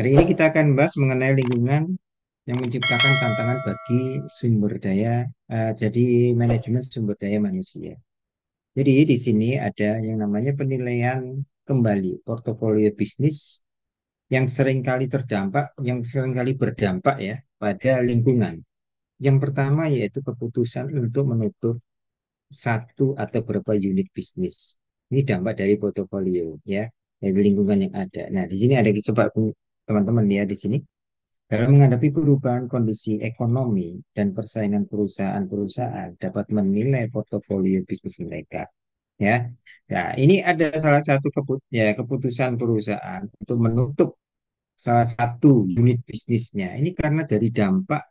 Hari ini kita akan bahas mengenai lingkungan yang menciptakan tantangan bagi sumber daya, jadi manajemen sumber daya manusia. Jadi di sini ada yang namanya penilaian kembali portofolio bisnis yang seringkali berdampak ya pada lingkungan. Yang pertama yaitu keputusan untuk menutup satu atau beberapa unit bisnis. Ini dampak dari portofolio ya, dari lingkungan yang ada. Nah, di sini ada coba teman-teman lihat di sini. Dalam menghadapi perubahan kondisi ekonomi dan persaingan perusahaan-perusahaan dapat menilai portofolio bisnis mereka. Ya, ya ini ada salah satu keputusan perusahaan untuk menutup salah satu unit bisnisnya. Ini karena dari dampak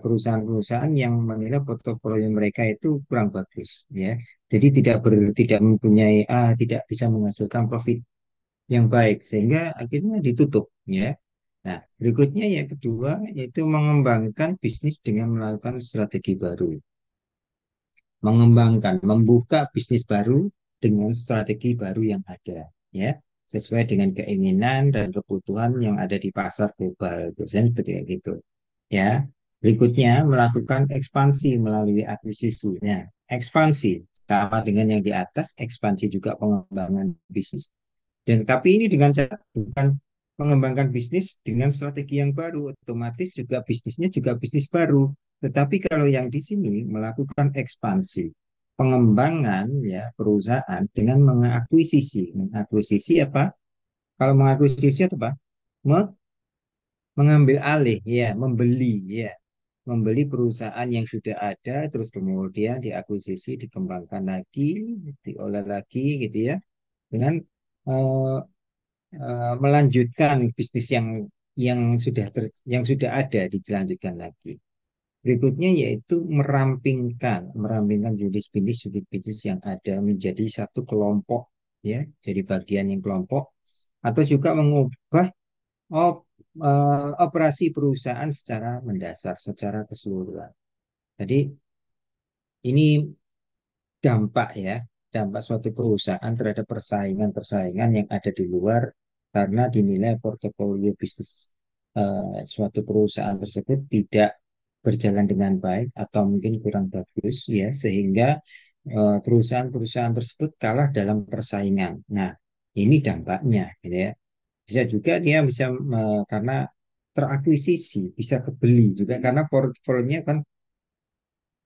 perusahaan-perusahaan yang menilai portofolio mereka itu kurang bagus, ya. Jadi tidak mempunyai tidak bisa menghasilkan profit yang baik sehingga akhirnya ditutup, ya. Nah, berikutnya yang kedua yaitu mengembangkan bisnis dengan melakukan strategi baru. Membuka bisnis baru dengan strategi baru yang ada, ya, sesuai dengan keinginan dan kebutuhan yang ada di pasar global. Biasanya seperti itu, ya. Berikutnya melakukan ekspansi melalui akuisisi. Nah, ekspansi sama dengan yang di atas, ekspansi juga pengembangan bisnis. Dan tapi ini dengan cara bukan mengembangkan bisnis dengan strategi yang baru, otomatis juga bisnisnya juga bisnis baru. Tetapi kalau yang di sini melakukan ekspansi, pengembangan ya perusahaan dengan mengakuisisi, mengakuisisi apa? Kalau mengakuisisi apa? Mengambil alih, ya, membeli, ya, membeli perusahaan yang sudah ada, terus kemudian diakuisisi, dikembangkan lagi, diolah lagi, gitu ya, dengan eh, melanjutkan bisnis yang sudah ada dilanjutkan lagi. Berikutnya yaitu merampingkan unit bisnis yang ada menjadi satu kelompok, ya, jadi bagian yang kelompok, atau juga mengubah operasi perusahaan secara mendasar, secara keseluruhan. Jadi ini dampak ya, dampak suatu perusahaan terhadap persaingan-persaingan yang ada di luar karena dinilai portofolio bisnis suatu perusahaan tersebut tidak berjalan dengan baik atau mungkin kurang bagus ya, sehingga perusahaan-perusahaan tersebut kalah dalam persaingan. Nah, ini dampaknya gitu ya. Bisa juga dia bisa karena terakuisisi, bisa kebeli juga karena portfolionya kan,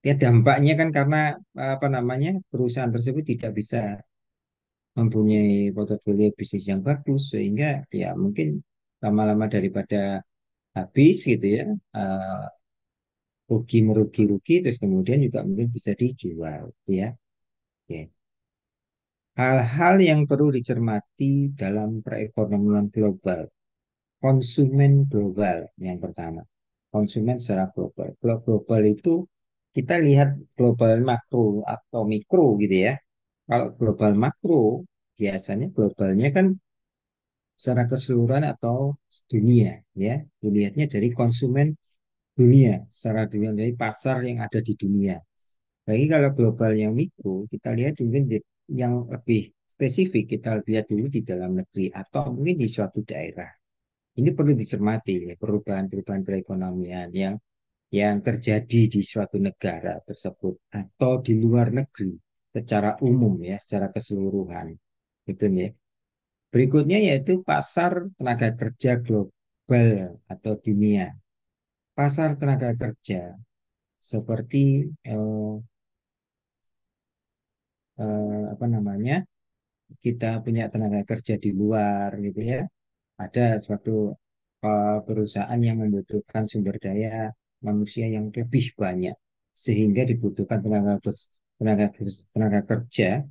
ya, dampaknya kan karena apa namanya perusahaan tersebut tidak bisa mempunyai portofolio bisnis yang bagus sehingga ya mungkin lama-lama daripada habis gitu ya, eh, rugi merugi rugi terus kemudian juga mungkin bisa dijual gitu ya. Oke. Hal-hal yang perlu dicermati dalam perekonomian global. Konsumen global yang pertama. Konsumen secara global. Kalau global itu kita lihat global makro atau mikro gitu ya. Kalau global makro biasanya globalnya kan secara keseluruhan atau dunia, ya. Dilihatnya dari konsumen dunia, secara dunia dari pasar yang ada di dunia. Bagi kalau global yang mikro, kita lihat mungkin yang lebih spesifik kita lihat dulu di dalam negeri atau mungkin di suatu daerah. Ini perlu dicermati ya, perubahan-perubahan perekonomian yang terjadi di suatu negara tersebut atau di luar negeri secara umum ya, secara keseluruhan. Itu ya. Berikutnya yaitu pasar tenaga kerja global atau dunia. Pasar tenaga kerja seperti eh, apa namanya? Kita punya tenaga kerja di luar gitu ya. Ada suatu perusahaan yang membutuhkan sumber daya manusia yang lebih banyak sehingga dibutuhkan tenaga kerja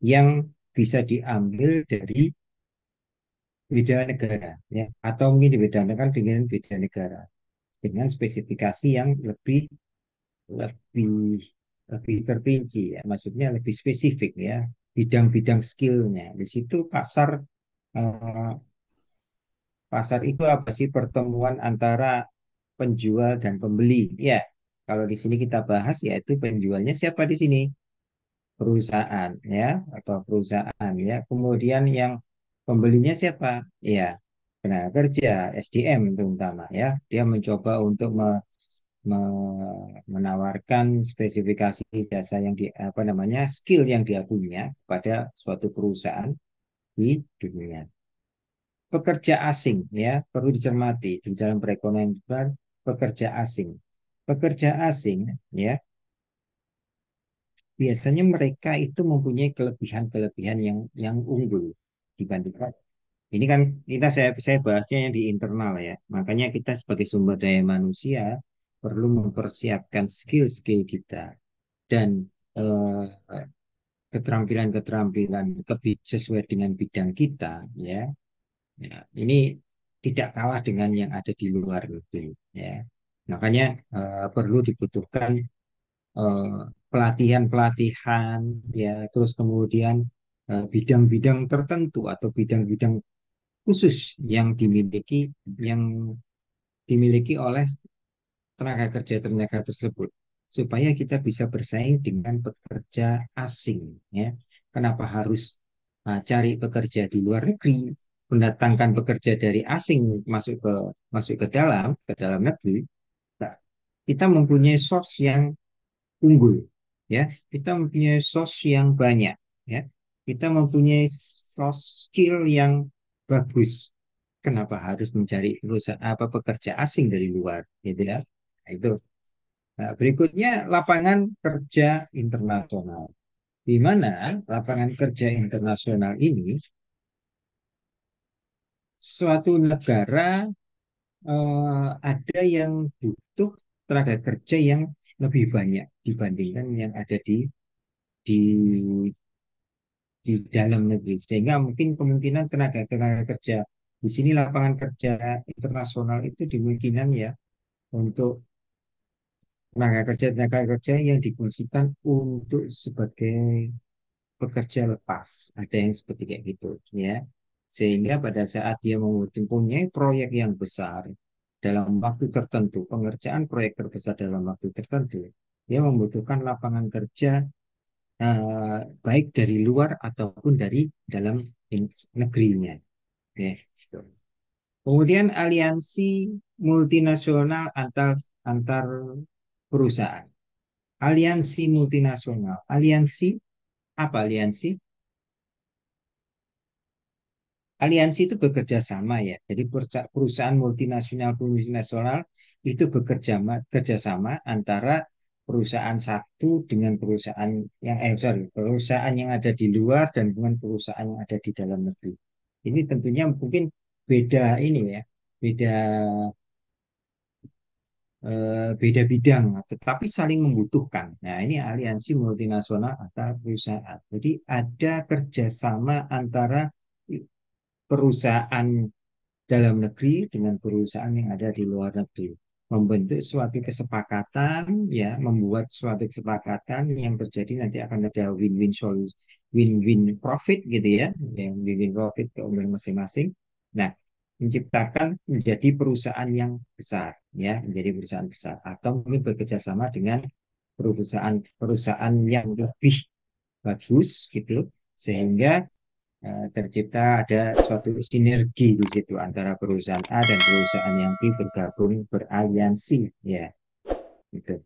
yang bisa diambil dari beda negara ya, atau mungkin dibedakan dengan beda negara dengan spesifikasi yang lebih lebih terperinci ya, maksudnya lebih spesifik ya, bidang-bidang skillnya di situ. Eh, Pasar itu apa sih? Pertemuan antara penjual dan pembeli. Ya, kalau di sini kita bahas yaitu penjualnya siapa di sini? Perusahaan ya, atau perusahaan ya. Kemudian yang pembelinya siapa? Ya, tenaga kerja, SDM terutama ya. Dia mencoba untuk menawarkan spesifikasi jasa yang di apa namanya skill yang dia punya pada suatu perusahaan di dunia. Pekerja asing ya perlu dicermati di dalam perekonomian pekerja asing. Pekerja asing ya biasanya mereka itu mempunyai kelebihan-kelebihan yang unggul dibandingkan ini kan saya bahasnya yang di internal ya. Makanya kita sebagai sumber daya manusia perlu mempersiapkan skill-skill kita dan eh, keterampilan-keterampilan sesuai dengan bidang kita ya. Ya, ini tidak kalah dengan yang ada di luar negeri ya. Makanya perlu dibutuhkan eh, pelatihan-pelatihan ya, terus kemudian bidang-bidang tertentu atau bidang-bidang khusus yang dimiliki oleh tenaga kerja tenaga tersebut supaya kita bisa bersaing dengan pekerja asing ya. Kenapa harus cari pekerja di luar negeri, mendatangkan pekerja dari asing masuk ke dalam negeri? Nah, kita mempunyai source yang unggul ya. Kita mempunyai source yang banyak ya. Kita mempunyai source skill yang bagus. Kenapa harus mencari perusahaan apa pekerja asing dari luar gitu ya. Nah, itu. Nah, berikutnya lapangan kerja internasional. Di mana lapangan kerja internasional ini suatu negara ada yang butuh tenaga kerja yang lebih banyak dibandingkan yang ada di di dalam negeri. Sehingga mungkin kemungkinan tenaga tenaga kerja di sini lapangan kerja internasional itu dimungkinkan ya untuk tenaga kerja yang difungsikan untuk sebagai pekerja lepas. Ada yang seperti kayak gitu ya. Sehingga pada saat dia mempunyai proyek yang besar dalam waktu tertentu, pengerjaan proyek terbesar dalam waktu tertentu, dia membutuhkan lapangan kerja baik dari luar ataupun dari dalam negerinya. Oke, gitu. Kemudian aliansi multinasional antar antar perusahaan. Aliansi multinasional. Aliansi apa aliansi? Aliansi itu bekerja sama ya. Jadi perusahaan multinasional itu bekerja sama antara perusahaan satu dengan perusahaan perusahaan yang ada di luar dan dengan perusahaan yang ada di dalam negeri. Ini tentunya mungkin beda ini ya, beda beda bidang, tetapi saling membutuhkan. Nah, ini aliansi multinasional antar perusahaan. Jadi ada kerjasama antara perusahaan dalam negeri dengan perusahaan yang ada di luar negeri. Membentuk suatu kesepakatan, ya, membuat suatu kesepakatan yang terjadi nanti akan ada win-win solution, win-win profit gitu ya, yang win-win profit keuntungan masing-masing. Nah, menciptakan menjadi perusahaan yang besar, ya, menjadi perusahaan besar, atau mungkin bekerja sama dengan perusahaan-perusahaan yang lebih bagus gitu, sehingga tercipta ada suatu sinergi di situ antara perusahaan A dan perusahaan yang B bergabung beraliansi ya gitu.